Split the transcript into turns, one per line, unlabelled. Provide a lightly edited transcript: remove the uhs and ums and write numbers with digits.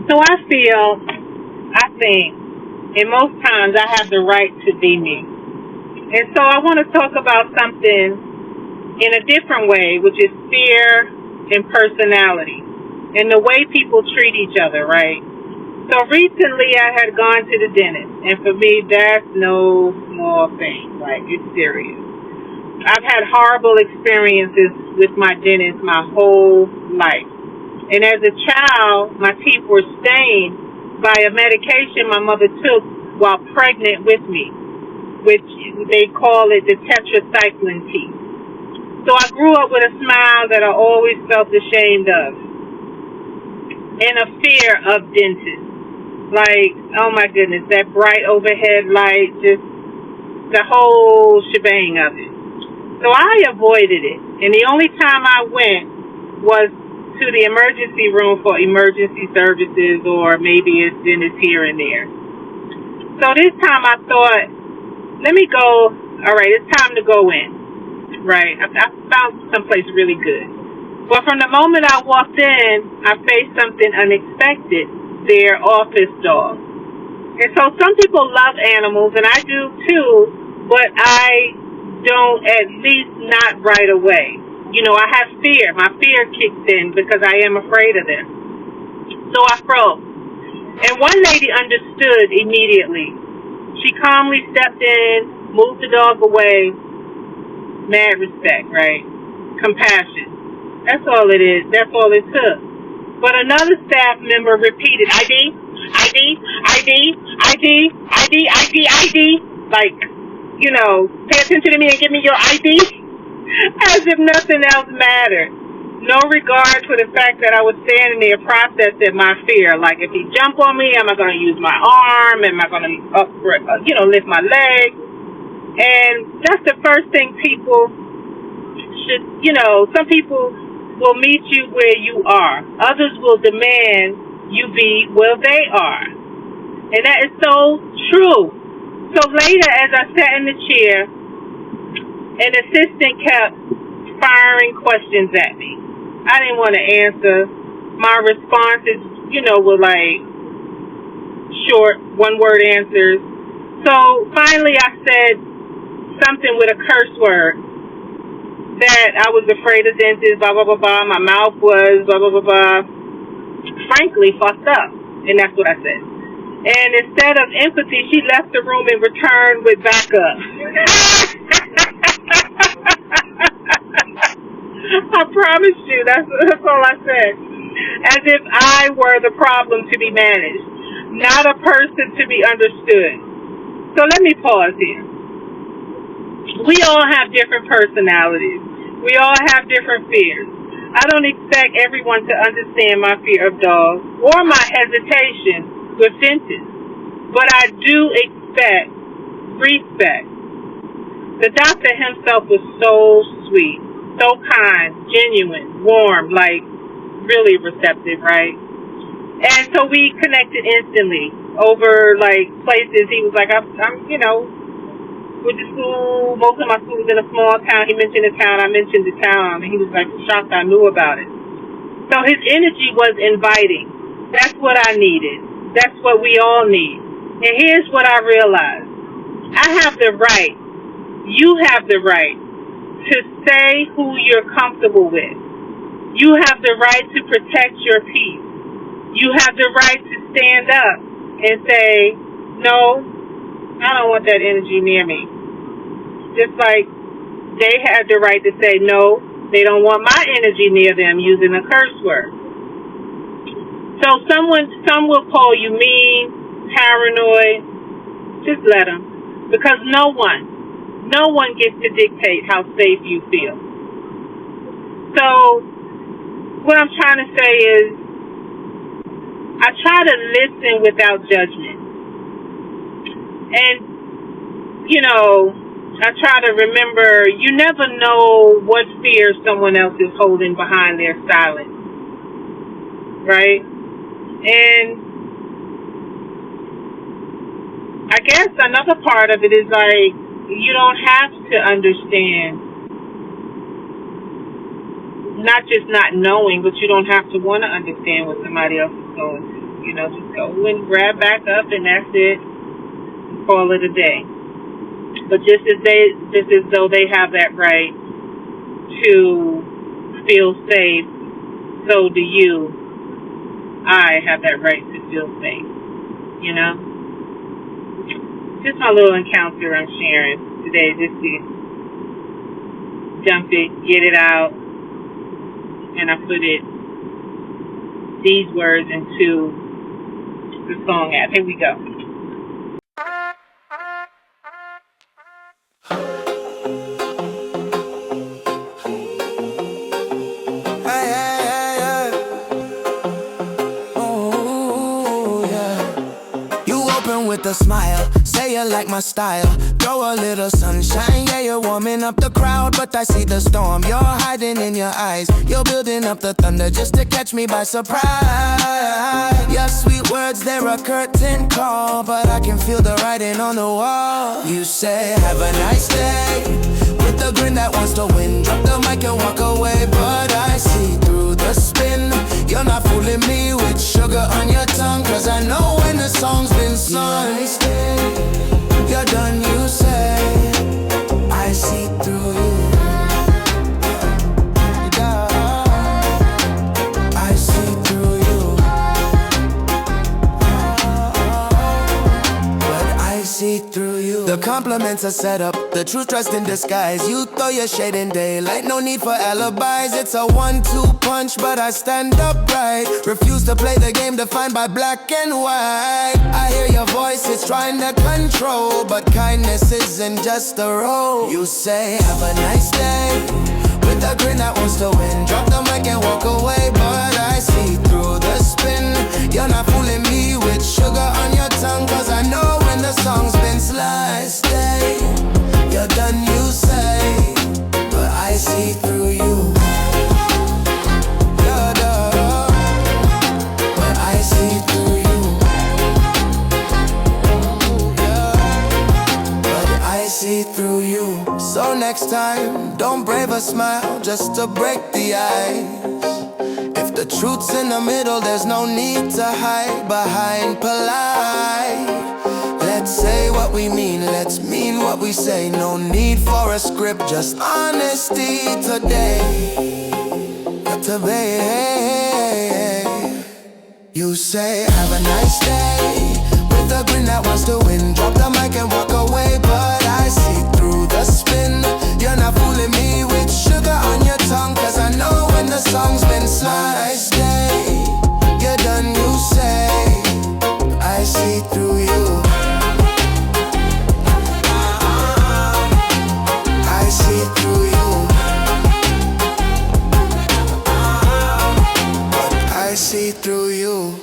So I think, and most times I have the right to be me. And so I want to talk about something in a different way, which is fear and personality and the way people treat each other, right? So recently I had gone to the dentist, and for me, that's no small thing. Like, it's serious. I've had horrible experiences with my dentist my whole life. And as a child, my teeth were stained by a medication my mother took while pregnant with me, which they call it the tetracycline teeth. So I grew up with a smile that I always felt ashamed of, and a fear of dentists. Like, oh my goodness, that bright overhead light, just the whole shebang of it. So I avoided it, and the only time I went was to the emergency room for emergency services, or maybe it's dentist here and there. So this time I thought, let me go, all right, it's time to go in. Right, I found someplace really good. But from the moment I walked in, I faced something unexpected, their office dog. And so some people love animals, and I do too, but I don't, at least not right away. You know, I have fear. My fear kicks in because I am afraid of them. So I froze. And one lady understood immediately. She calmly stepped in, moved the dog away. Mad respect, right? Compassion. That's all it is. That's all it took. But another staff member repeated, ID, ID, ID, ID, ID, ID, ID. Like, you know, pay attention to me and give me your ID. As if nothing else mattered. No regard for the fact that I was standing there processing my fear. Like, if he jump on me, am I going to use my arm? Am I going to, lift my leg? And that's the first thing people should, some people will meet you where you are. Others will demand you be where they are. And that is so true. So later, as I sat in the chair, an assistant kept firing questions at me. I didn't want to answer. My responses, were like short, one-word answers. So finally I said something with a curse word, that I was afraid of dentists, blah, blah, blah, blah. My mouth was, blah, blah, blah, blah. Frankly, fucked up. And that's what I said. And instead of empathy, she left the room and returned with backup. I promise you, that's all I said. As if I were the problem to be managed, not a person to be understood. So let me pause here. We all have different personalities. We all have different fears. I don't expect everyone to understand my fear of dogs or my hesitation with dentists, but I do expect respect. The doctor himself was so sweet, so kind, genuine, warm, like really receptive, right? And so we connected instantly over like places. He was like, I'm with the school, most of my school was in a small town. He mentioned the town, I mentioned the town, and he was like shocked I knew about it. So his energy was inviting. That's what I needed. That's what we all need. And here's what I realized. I have the right, you have the right to say who you're comfortable with. You have the right to protect your peace. You have the right to stand up and say, no, I don't want that energy near me. Just like they had the right to say, no, they don't want my energy near them, using a curse word. So some will call you mean, paranoid. Just let them. Because no one gets to dictate how safe you feel. So what I'm trying to say is, I try to listen without judgment. And, I try to remember, you never know what fear someone else is holding behind their silence. Right? And I guess another part of it is like, you don't have to understand, not just not knowing, but you don't have to want to understand what somebody else is going through. Just go and grab back up and that's it. Call it a day. But just as though they have that right to feel safe, so do you. I have that right to feel safe. Just my little encounter I'm sharing today, just to dump it, get it out, and I put these words into the song app. Here we go.
With a smile, say you like my style. Throw a little sunshine, yeah, you're warming up the crowd. But I see the storm, you're hiding in your eyes. You're building up the thunder just to catch me by surprise. Your sweet words, they're a curtain call, but I can feel the writing on the wall. You say, have a nice day, with a grin that wants to win. Drop the mic and walk away, but I see through the spin. You're not fooling me with sugar on your tongue, cause I know when the song's been sung. You're done, you say, I see through you. I see through you. But I see through you. The compliments are set up, the truth dressed in disguise. You throw your shade in daylight, no need for alibis. It's a 1-2 punch, but I stand upright. Refuse to play the game defined by black and white. I hear your voice, it's trying to control, but kindness isn't just a role. You say, have a nice day, with a grin that wants to win. Drop the mic and walk away, but I see through the spin. You're not fooling me with sugar on your tongue, cause I know when the song's been sliced. You're done, you say, but I see through you. You're done, but I see through you. Yeah, but I see through you. So next time, don't brave a smile just to break the ice. If the truth's in the middle, there's no need to hide behind polite. Let's say what we mean, let's mean what we say. No need for a script, just honesty today. You say, have a nice day, with a grin that wants to win. Drop the mic and walk away, but I see through the spin. You're not fooling me with sugar on your tongue, cause I know when the song's been sliced. You're done, you say, I see through you. I see through you. But I see through you.